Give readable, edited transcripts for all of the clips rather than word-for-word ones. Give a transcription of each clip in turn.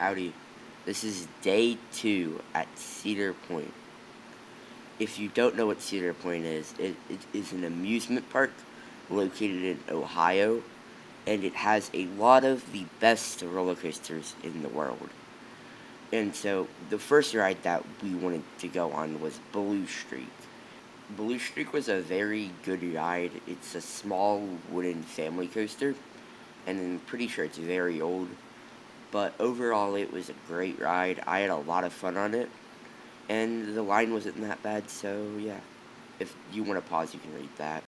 Howdy. This is day 2 at Cedar Point. If you don't know what Cedar Point is, it is an amusement park located in Ohio, and it has a lot of the best roller coasters in the world. And so the first ride that we wanted to go on was Blue Streak. Blue Streak was a very good ride. It's a small wooden family coaster, and I'm pretty sure it's very old. But overall, it was a great ride. I had a lot of fun on it, and the line wasn't that bad, so yeah. If you want to pause, you can read that.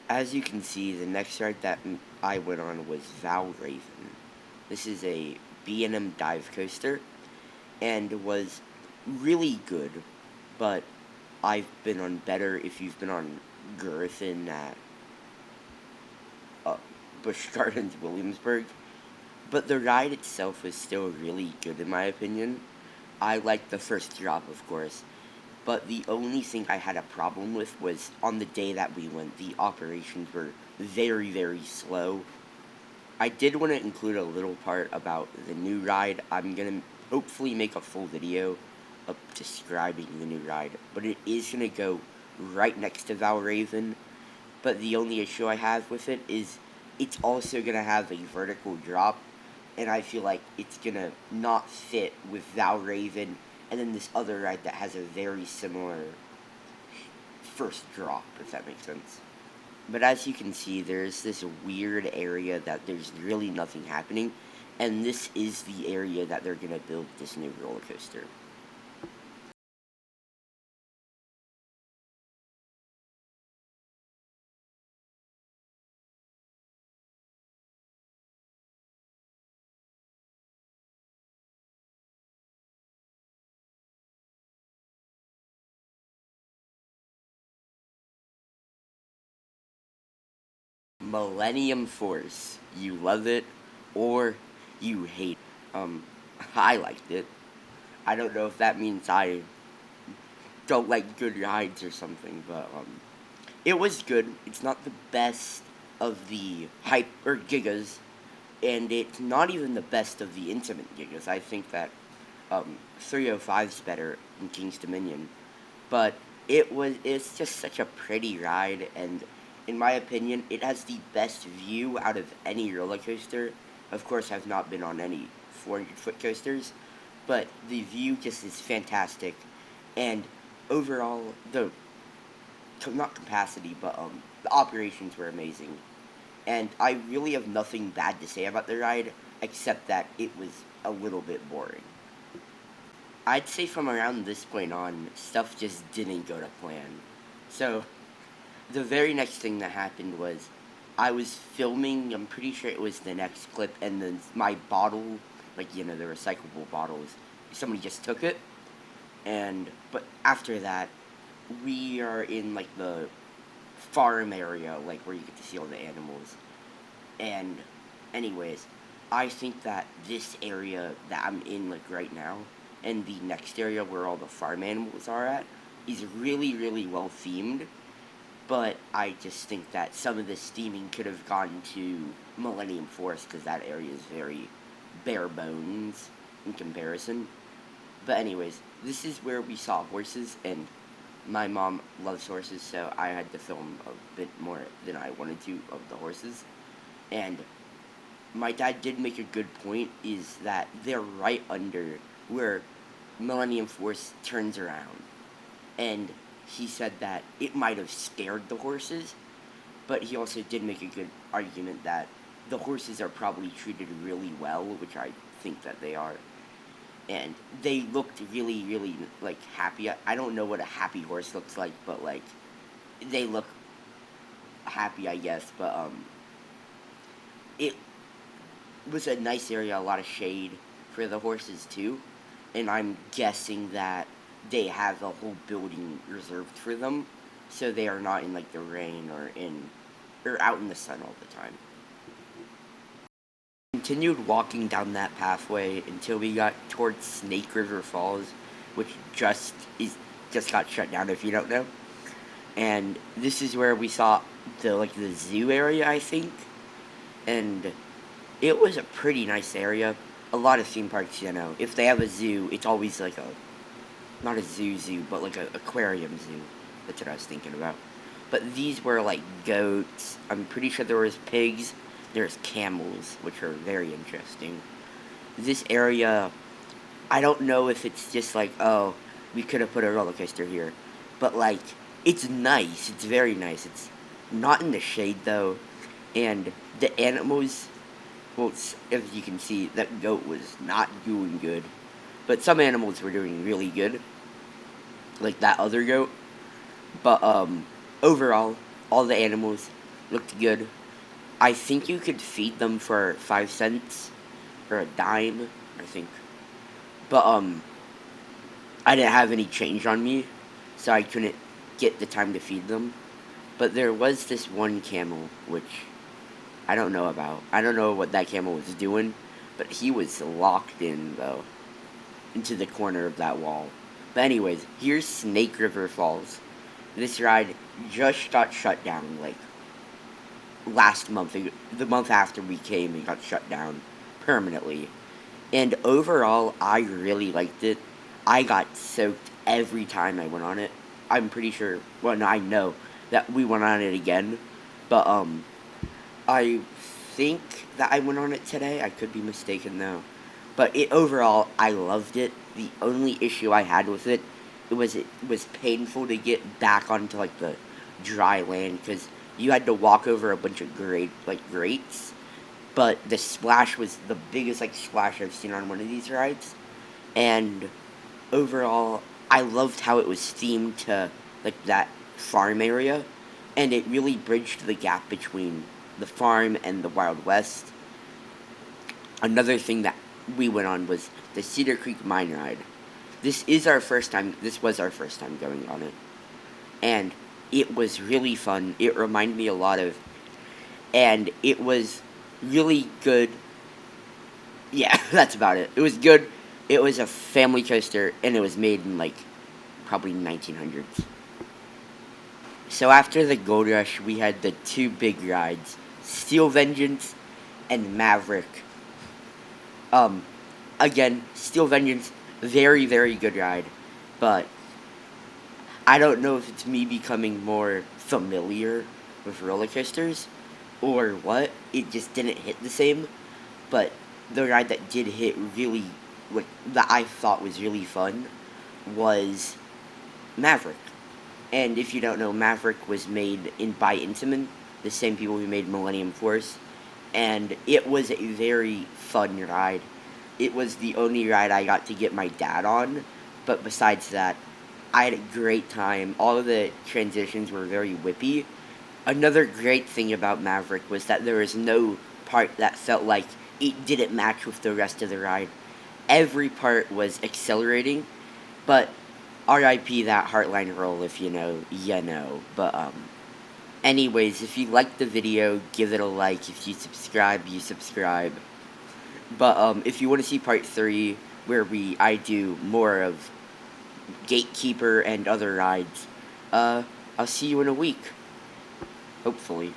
As you can see, the next ride that I went on was Val Raven. This is a B&M dive coaster, and was really good, but I've been on better if you've been on Girthin at uh, Busch Gardens, Williamsburg. But the ride itself was still really good in my opinion. I liked the first drop, of course, but the only thing I had a problem with was on the day that we went, the operations were very, very slow. I did want to include a little part about the new ride. I'm going to hopefully make a full video of describing the new ride, but it is going to go right next to Valraven. But the only issue I have with it is it's also going to have a vertical drop, and I feel like it's going to not fit with Valraven and then this other ride that has a very similar first drop, if that makes sense. But as you can see, there's this weird area that there's really nothing happening, and this is the area that they're going to build this new roller coaster. Millennium Force. You love it or you hate it. I liked it. I don't know if that means I don't like good rides or something, but it was good. It's not the best of the hype or gigas, and it's not even the best of the intimate gigas. I think that 305's better in King's Dominion, but it's just such a pretty ride, and in my opinion, it has the best view out of any roller coaster. Of course, I've not been on any 400-foot coasters, but the view just is fantastic, and overall, not capacity, but the operations were amazing, and I really have nothing bad to say about the ride except that it was a little bit boring. I'd say from around this point on, stuff just didn't go to plan. So the very next thing that happened was I was filming. I'm pretty sure it was the next clip, and then my bottle, like the recyclable bottles, somebody just took it, and but after that, we are in like the farm area, like where you get to see all the animals. And, anyways, I think that this area that I'm in like right now, and the next area where all the farm animals are at, is really, really well themed. But I just think that some of this theming could have gone to Millennium Forest because that area is very bare bones in comparison. But anyways, this is where we saw horses, and my mom loves horses, so I had to film a bit more than I wanted to of the horses. And my dad did make a good point, is that they're right under where Millennium Force turns around. And he said that it might have scared the horses, but he also did make a good argument that the horses are probably treated really well, which I think that they are. And they looked really, really, like, happy. I don't know what a happy horse looks like, but, like, they look happy, I guess. But, it was a nice area, a lot of shade for the horses, too. And I'm guessing that they have a whole building reserved for them, so they are not in, like, the rain or out in the sun all the time. Continued walking down that pathway until we got towards Snake River Falls, which just got shut down if you don't know. and this is where we saw the zoo area, I think, and it was a pretty nice area. A lot of theme parks, if they have a zoo, it's always like a not a zoo, but like a aquarium zoo. That's what I was thinking about. But these were like goats. I'm pretty sure there was pigs. There's camels, which are very interesting. This area, I don't know if it's just like, oh, we could have put a roller coaster here, but like, it's nice. It's very nice. It's not in the shade though, and the animals. Well, as you can see, that goat was not doing good, but some animals were doing really good, like that other goat. But overall, all the animals looked good. I think you could feed them for 5 cents or a dime, I think. But I didn't have any change on me, so I couldn't get the time to feed them. But there was this one camel, which I don't know about. I don't know what that camel was doing, but he was locked in, though, into the corner of that wall. But anyways, here's Snake River Falls. This ride just got shut down, like, last month. The month after we came, it got shut down permanently. And overall, I really liked it. I got soaked every time I went on it. I'm pretty sure, well, no, I know that we went on it again. But, I think that I went on it today. I could be mistaken, though. But overall, I loved it. The only issue I had with it was painful to get back onto, like, the dry land, because you had to walk over a bunch of grates. But the splash was the biggest, like, splash I've seen on one of these rides. And overall, I loved how it was themed to, like, that farm area. And it really bridged the gap between the farm and the Wild West. Another thing that we went on was the Cedar Creek Mine Ride. This was our first time going on it. And it was really fun. It reminded me a lot of, and it was really good. Yeah, that's about it. It was good. It was a family coaster, and it was made in, like, probably 1900s. So after the Gold Rush, we had the two big rides, Steel Vengeance and Maverick. Um, Again, Steel Vengeance, very, very good ride, but I don't know if it's me becoming more familiar with roller coasters or what. It just didn't hit the same, but the ride that did hit really, like, that I thought was really fun was Maverick. And if you don't know, Maverick was made by Intamin, the same people who made Millennium Force, and it was a very fun ride. It was the only ride I got to get my dad on, but besides that, I had a great time. All of the transitions were very whippy. Another great thing about Maverick was that there was no part that felt like it didn't match with the rest of the ride. Every part was accelerating, but RIP that Heartline roll, if you know, you know. But, anyways, if you liked the video, give it a like. If you subscribe, you subscribe. But, if you want to see part 3, where I do more of Gatekeeper and other rides, I'll see you in a week. Hopefully.